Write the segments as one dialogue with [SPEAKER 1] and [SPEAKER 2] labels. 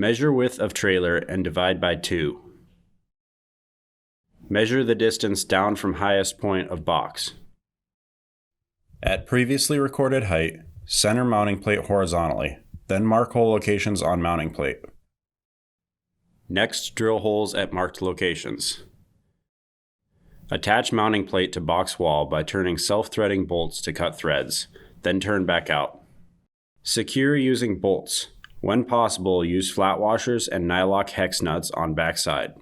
[SPEAKER 1] Measure width of trailer and divide by 2. Measure the distance down from highest point of box. At previously recorded height, center mounting plate horizontally, then mark hole locations on mounting plate. Next, drill holes at marked locations. Attach mounting plate to box wall by turning self-threading bolts to cut threads, then turn back out. Secure using bolts. When possible, use flat washers and EZ-LOC hex nuts on backside.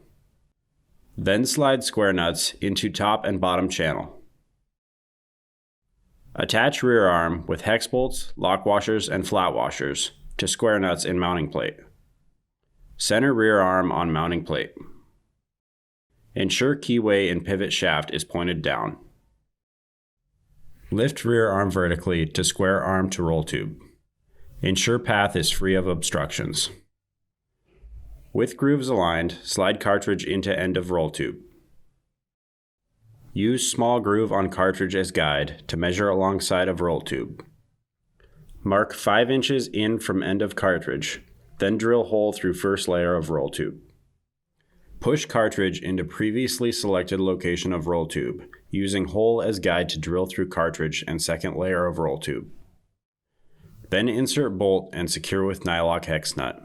[SPEAKER 1] Then slide square nuts into top and bottom channel. Attach rear arm with hex bolts, lock washers, and flat washers to square nuts in mounting plate. Center rear arm on mounting plate. Ensure keyway and pivot shaft is pointed down. Lift rear arm vertically to square arm to roll tube. Ensure path is free of obstructions. With grooves aligned, slide cartridge into end of roll tube. Use small groove on cartridge as guide to measure alongside of roll tube. Mark 5 inches in from end of cartridge, then drill hole through first layer of roll tube. Push cartridge into previously selected location of roll tube, using hole as guide to drill through cartridge and second layer of roll tube. Then insert bolt and secure with EZ-LOC hex nut.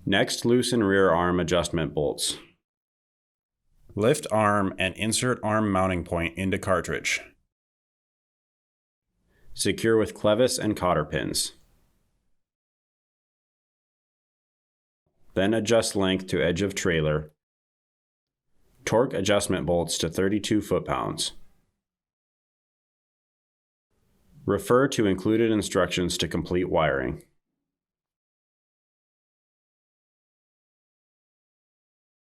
[SPEAKER 1] Next, loosen rear arm adjustment bolts. Lift arm and insert arm mounting point into cartridge. Secure with clevis and cotter pins. Then adjust length to edge of trailer. Torque adjustment bolts to 32 foot-pounds. Refer to included instructions to complete wiring.